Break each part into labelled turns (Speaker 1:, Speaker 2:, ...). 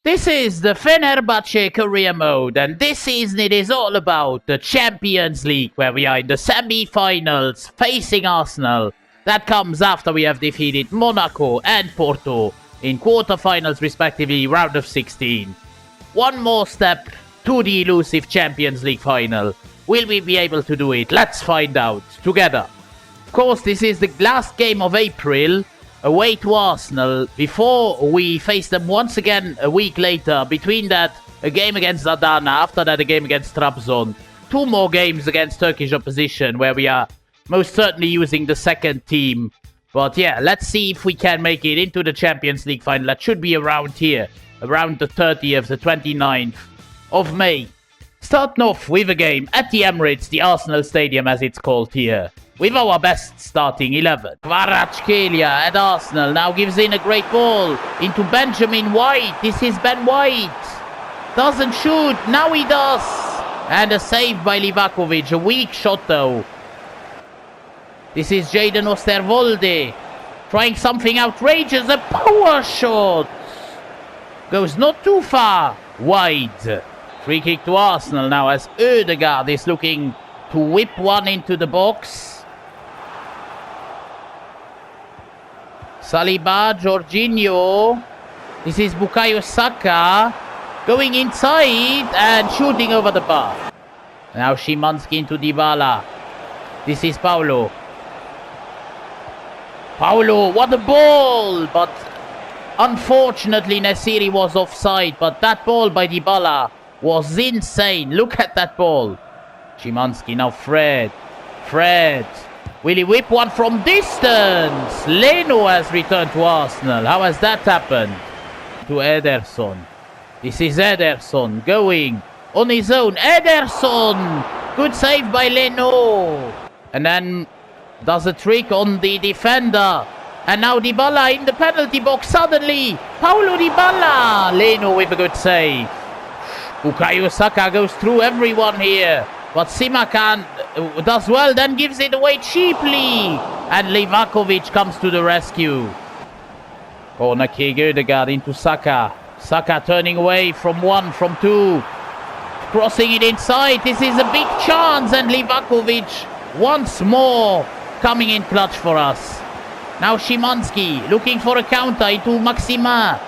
Speaker 1: This is the Fenerbahçe career mode, and this season it is all about the Champions League, where we are in the semi-finals facing Arsenal. That comes after we have defeated Monaco and Porto in quarter-finals respectively, round of 16. One more step to the elusive Champions League final. Will we be able to do it? Let's find out together. Of course, this is the last game of April, away to Arsenal, before we face them once again a week later. Between that, a game against Adana, after that a game against Trabzon. Two more games against Turkish opposition, where we are most certainly using the second team. But yeah, let's see if we can make it into the Champions League final. That should be around here, around the 30th, the 29th of May. Starting off with a game at the Emirates, the Arsenal Stadium as it's called here, with our best starting 11. Kvaratskhelia at Arsenal now gives in a great ball into Benjamin White. This is Ben White. Doesn't shoot. Now he does. And a save by Livakovic. A weak shot though. This is Jadon Osterwolde trying something outrageous. A power shot. Goes not too far. Wide. Free kick to Arsenal now as Ødegaard is looking to whip one into the box. Saliba, Jorginho. This is Bukayo Saka going inside and shooting over the bar. Now Szymanski into Dybala. This is Paulo. Paulo, what a ball! But unfortunately Nesiri was offside. But that ball by Dybala was insane. Look at that ball. Szymanski, now Fred. Will he whip one from distance? Leno has returned to Arsenal. How has that happened? To Ederson. This is Ederson going on his own. Ederson! Good save by Leno. And then does a trick on the defender. And now Dybala in the penalty box suddenly. Paulo Dybala. Leno with a good save. Bukayo Saka goes through everyone here. But Simakan does well, then gives it away cheaply. And Livakovic comes to the rescue. Corner kick, Ødegaard into Saka. Saka turning away from one, from two. Crossing it inside. This is a big chance. And Livakovic once more coming in clutch for us. Now Szymanski looking for a counter into Maximin.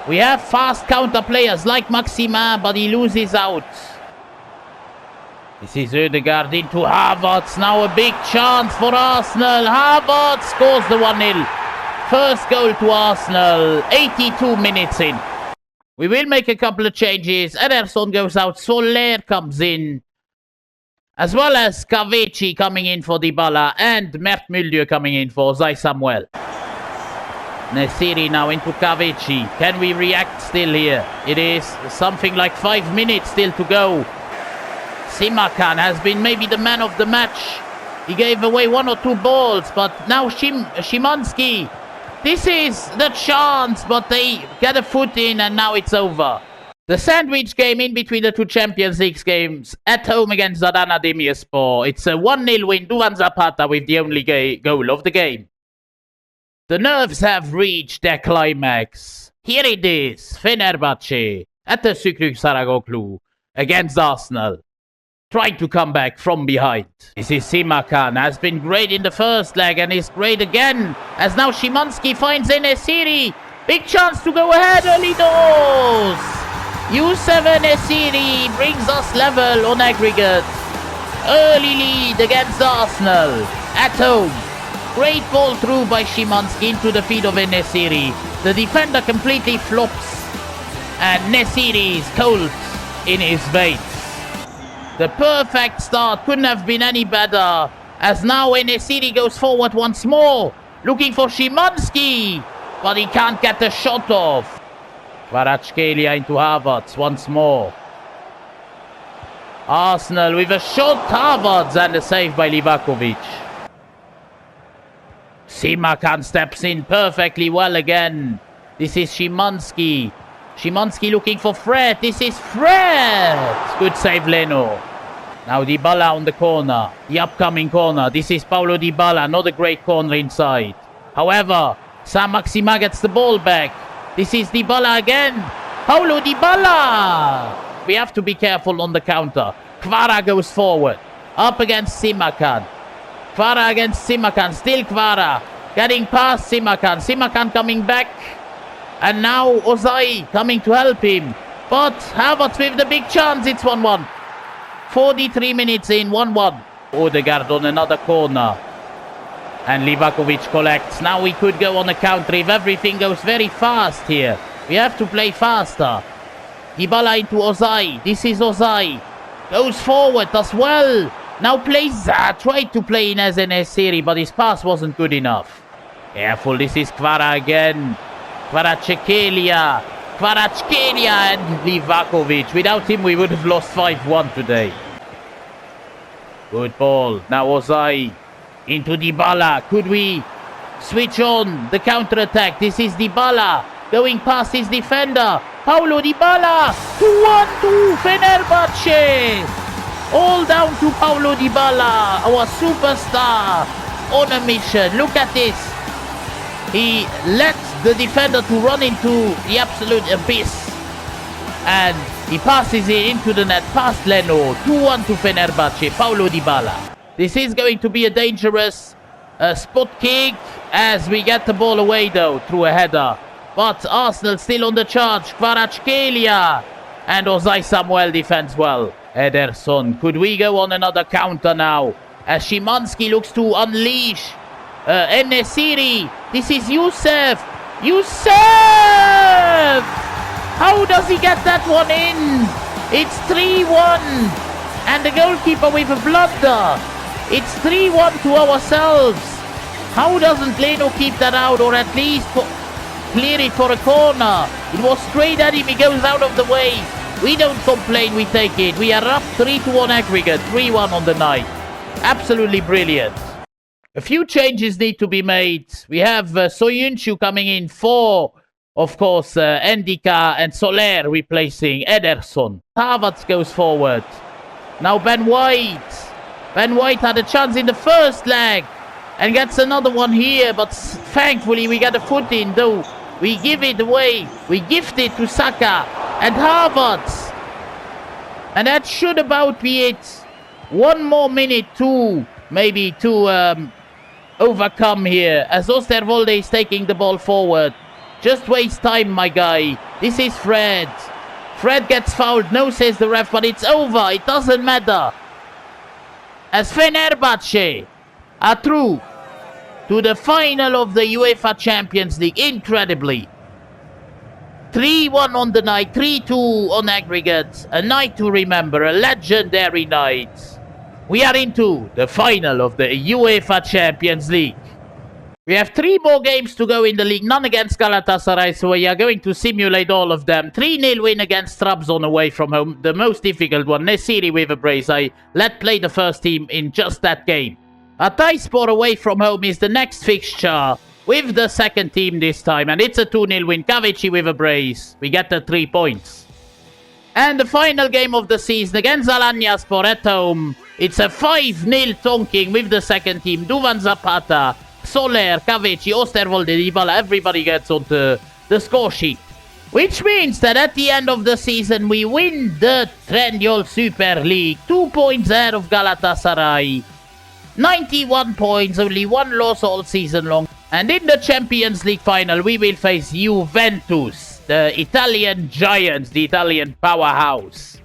Speaker 1: We have fast counter players like Maximin, but he loses out. This is Ødegaard into Havertz. Now a big chance for Arsenal. Havertz scores the 1-0. First goal to Arsenal, 82 minutes in. We will make a couple of changes. Ederson goes out. Soler comes in. As well as Kaveci coming in for Dybala. And Mert Müldür coming in for Zay Samuel. Nesiri now into Kaveci. Can we react still here? It is something like 5 minutes still to go. Simakan has been maybe the man of the match. He gave away one or two balls, but now Szymanski. This is the chance, but they get a foot in and now it's over. The sandwich game in between the two Champions League games at home against Adana Demirspor. It's a 1-0 win. Duvan Zapata with the only goal of the game. The nerves have reached their climax. Here it is, Fenerbahçe at the Şükrü Saracoğlu against Arsenal, trying to come back from behind. This is Simakan, has been great in the first leg and is great again, as now Szymanski finds Nesiri. Big chance to go ahead, early doors. Youssef Nesiri brings us level on aggregate. Early lead against Arsenal at home. Great ball through by Szymanski into the feet of Nesiri. The defender completely flops and Nesiri is cold in his veins. The perfect start couldn't have been any better, as now Nesiri goes forward once more, looking for Szymanski, but he can't get the shot off. Kvaratskhelia into Havertz once more. Arsenal with a shot, Havertz, and a save by Livakovic. Simakan steps in perfectly well again. This is Szymanski. Szymanski looking for Fred. This is Fred. Good save, Leno. Now Dybala on the corner. The upcoming corner. This is Paulo Dybala. Not a great corner inside. However, Saint-Maximin gets the ball back. This is Dybala again. Paulo Dybala! We have to be careful on the counter. Kvara goes forward. Up against Simakan. Kvara against Simakan. Still Kvara. Getting past Simakan. Simakan coming back. And now Ozai coming to help him. But Havertz with the big chance. It's 1-1. 43 minutes in. 1-1. Odegaard on another corner. And Livakovic collects. Now we could go on a counter if everything goes very fast here. We have to play faster. Dybala into Ozai. This is Ozai. Goes forward as well. Now plays tried to play in as an Nesiri, but his pass wasn't good enough. Careful, this is Kvara again. Kvaratskhelia and Livakovic. Without him, we would have lost 5-1 today. Good ball. Now Ozai into Dybala. Could we switch on the counter-attack? This is Dybala going past his defender. Paulo Dybala. 2-1 Fenerbahçe. All down to Paulo Dybala, our superstar on a mission. Look at this. He let the defender to run into the absolute abyss. And he passes it into the net past Leno. 2-1 to Fenerbahçe, Paulo Dybala. This is going to be a dangerous spot kick as we get the ball away though through a header. But Arsenal still on the charge. Kvaratskhelia and Ozai Samuel defends well. Ederson, could we go on another counter now? As Szymanski looks to unleash En-Nesyri. This is Youssef! How does he get that one in? It's 3-1. And the goalkeeper with a blunder. It's 3-1 to ourselves. How doesn't Leno keep that out, or at least clear it for a corner? It was straight at him, he goes out of the way. We don't complain, we take it. We are up 3-1 aggregate, 3-1 on the night. Absolutely brilliant. A few changes need to be made. We have Soyuncu coming in for, of course, Endika and Soler replacing Ederson. Havertz goes forward. Now Ben White. Ben White had a chance in the first leg and gets another one here, but thankfully we get a foot in though. We give it away. We gift it to Saka and Havertz. And that should about be it. One more minute maybe to overcome here as Osterwolde is taking the ball forward. Just waste time, my guy. This is Fred. Fred gets fouled. No, says the ref, but it's over. It doesn't matter. As Fenerbahçe are through to the final of the UEFA Champions League. Incredibly. 3-1 on the night, 3-2 on aggregate. A night to remember, a legendary night. We are into the final of the UEFA Champions League. We have 3 more games to go in the league, none against Galatasaray, so we are going to simulate all of them. 3-0 win against Trabzon away from home, the most difficult one. Nesiri with a brace. I let play the first team in just that game. Hatayspor away from home is the next fixture with the second team this time, and it's a 2-0 win. Kavici with a brace. We get the 3 points. And the final game of the season against Alanyaspor at home. It's a 5-0 tonking with the second team. Duvan Zapata, Soler, Kavici, Osterwolde, Dybala. Everybody gets onto the score sheet. Which means that at the end of the season, we win the Trendyol Super League. 2 points ahead of Galatasaray. 91 points, only 1 loss all season long. And in the Champions League final, we will face Juventus, the Italian giants, the Italian powerhouse.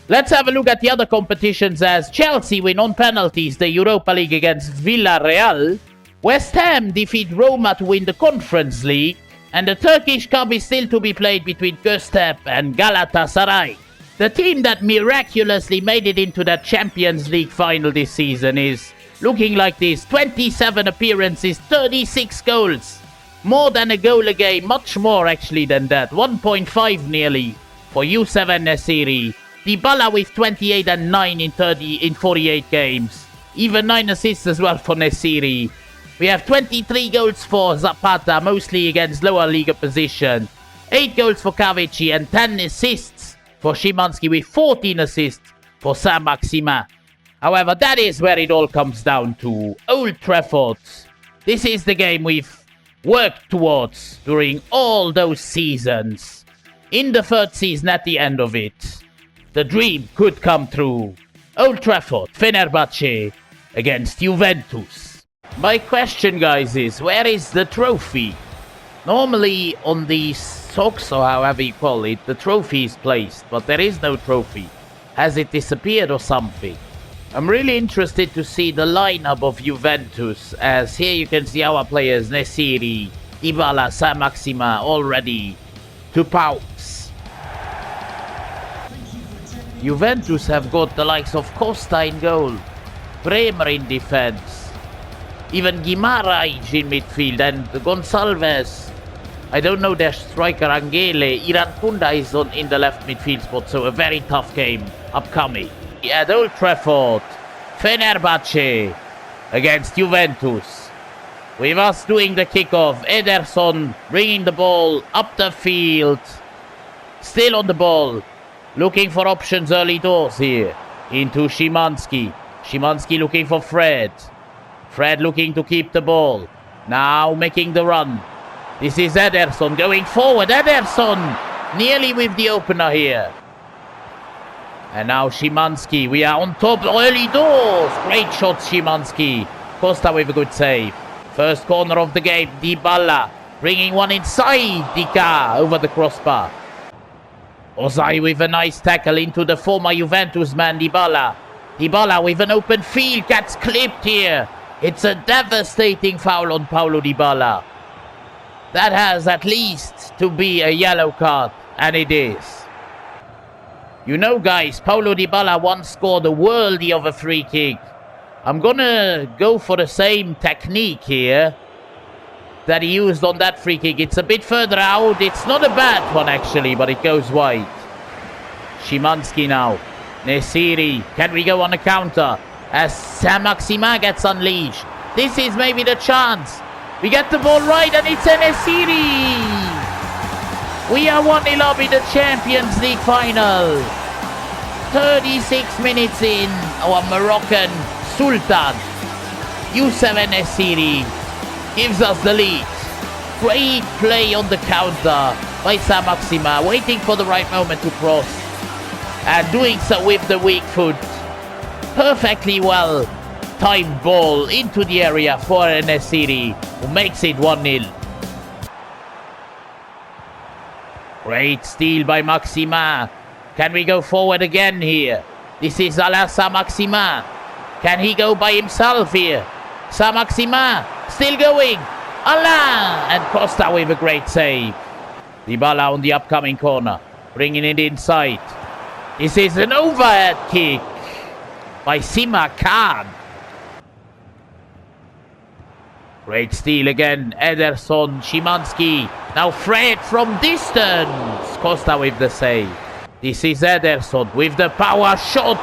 Speaker 1: Let's have a look at the other competitions as Chelsea win on penalties the Europa League against Villarreal. West Ham defeat Roma to win the Conference League. And the Turkish Cup is still to be played between Göztepe and Galatasaray. The team that miraculously made it into that Champions League final this season is looking like this. 27 appearances, 36 goals. More than a goal a game, much more actually than that. 1.5 nearly for Youssef En-Nesyri. Dybala with 28 and 9 in 48 games. Even 9 assists as well for Nesyri. We have 23 goals for Zapata, mostly against lower league opposition. 8 goals for Kavici and 10 assists for Szymanski with 14 assists for Saint-Maximin. However, that is where it all comes down to. Old Trafford. This is the game we've worked towards during all those seasons. in the third season at the end of it. The dream could come true. Old Trafford, Fenerbahçe against Juventus. My question, guys, is where is the trophy? Normally on these socks, or however you call it, the trophy is placed, but there is no trophy. Has it disappeared or something? I'm really interested to see the lineup of Juventus, as here you can see our players Nesiri, Dybala, Saint-Maximin already to pounce. Juventus have got the likes of Costa in goal, Bremer in defense, even Guimaraes in midfield, and Gonçalves. I don't know their striker Angele. Irankunda is in the left midfield spot, so a very tough game upcoming. At Old Trafford, Fenerbahçe against Juventus. With us doing the kickoff, Ederson bringing the ball up the field. Still on the ball, looking for options early doors here. Into Szymanski. Szymanski looking for Fred. Fred looking to keep the ball. Now making the run. This is Ederson going forward. Ederson nearly with the opener here. And now Szymanski. We are on top early doors. Great shot, Szymanski. Costa with a good save. First corner of the game. Dybala bringing one inside Dika over the crossbar. Ozai with a nice tackle into the former Juventus man Dybala. Dybala with an open field gets clipped here. It's a devastating foul on Paulo Dybala. That has at least to be a yellow card, and it is. You know, guys, Paulo Dybala once scored a worldie of a free kick. I'm gonna go for the same technique here that he used on that free kick. It's a bit further out. It's not a bad one, actually, but it goes wide. Szymanski now. Nesiri. Can we go on a counter? As Saint-Maximin gets unleashed. This is maybe the chance. We get the ball right, and it's Nesiri. We are 1-0 up in the Champions League final. 36 minutes in, our Moroccan Sultan, Youssef Nesiri, gives us the lead. Great play on the counter by Saint-Maximin, waiting for the right moment to cross. And doing so with the weak foot. Perfectly well timed ball into the area for Nesiri, who makes it 1-0. Great steal by Maximin. Can we go forward again here? This is Alain Saint-Maximin. Can he go by himself here? Saint-Maximin still going. Alain and Costa with a great save. Dybala on the upcoming corner, bringing it inside. This is an overhead kick by Sima Khan. Great steal again. Ederson, Szymanski. Now Fred from distance. Costa with the save. This is Ederson with the power shot.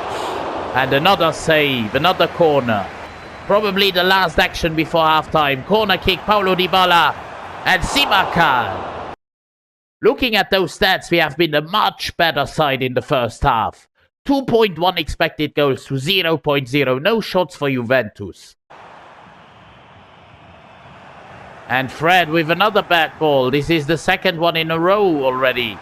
Speaker 1: And another save, another corner. Probably the last action before halftime. Corner kick, Paulo Dybala and Sima Khan. Looking at those stats, we have been a much better side in the first half. 2.1 expected goals to 0.0. No shots for Juventus. And Fred with another bad ball. This is the second one in a row already.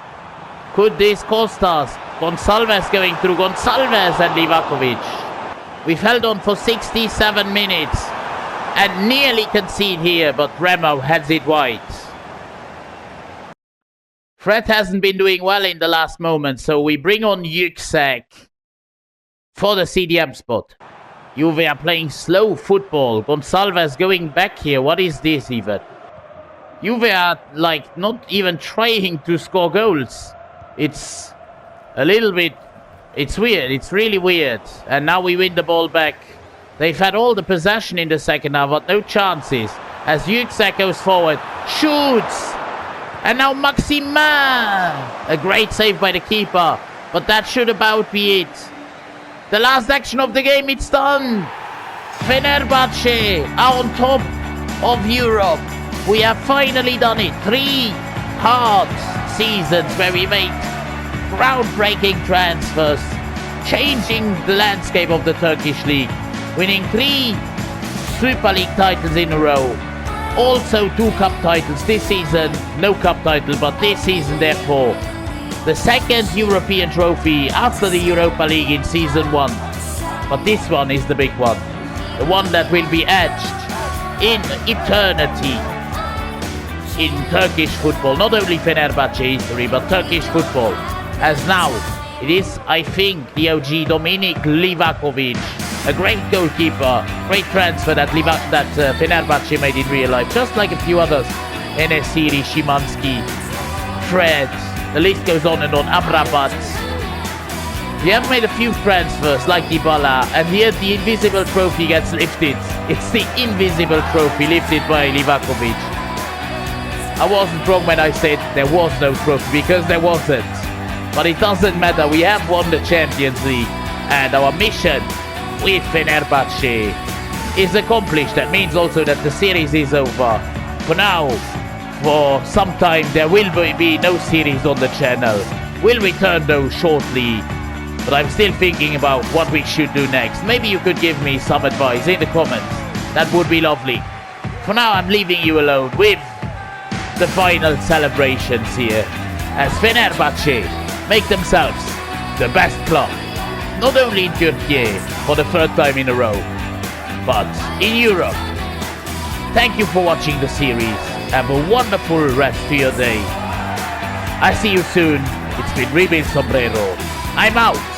Speaker 1: Could this cost us? Gonçalves going through. Gonçalves and Livakovic. We've held on for 67 minutes and nearly concede here, but Remo heads it wide. Fred hasn't been doing well in the last moment, so we bring on Yüksek for the CDM spot. Juve are playing slow football. Gonçalves going back here. What is this even? Juve are like not even trying to score goals. It's a little bit... It's weird. It's really weird. And now we win the ball back. They've had all the possession in the second half, but no chances. As Yüksek goes forward, shoots! And now Maximin! A great save by the keeper. But that should about be it. The last action of the game, it's done! Fenerbahçe are on top of Europe. We have finally done it. 3 hard seasons where we made groundbreaking transfers, changing the landscape of the Turkish league, winning 3 Super League titles in a row. Also 2 cup titles this season. No cup title, but this season therefore The second European trophy after the Europa League in season 1. But this one is the big one. The one that will be etched in eternity in Turkish football. Not only Fenerbahçe history, but Turkish football. As now, it is, I think, the OG Dominik Livakovic. A great goalkeeper, great transfer that Fenerbahçe made in real life. Just like a few others. Enesiri, Szymanski, Fred. The list goes on and on. Amrabat. We have made a few transfers like Dybala, and here the invisible trophy gets lifted. It's the invisible trophy lifted by Livakovic. I wasn't wrong when I said there was no trophy, because there wasn't. But it doesn't matter, we have won the Champions League, and our mission with Fenerbahçe is accomplished. That means also that the series is over. For now, for some time there will be no series on the channel. We'll return though shortly. But I'm still thinking about what we should do next. Maybe you could give me some advice in the comments. That would be lovely. For now, I'm leaving you alone with the final celebrations here, as Fenerbahçe make themselves the best club, not only in Türkiye for the third time in a row, but in Europe. Thank you for watching the series. Have a wonderful rest to your day. I see you soon. It's been Rebuild Sombrero. I'm out.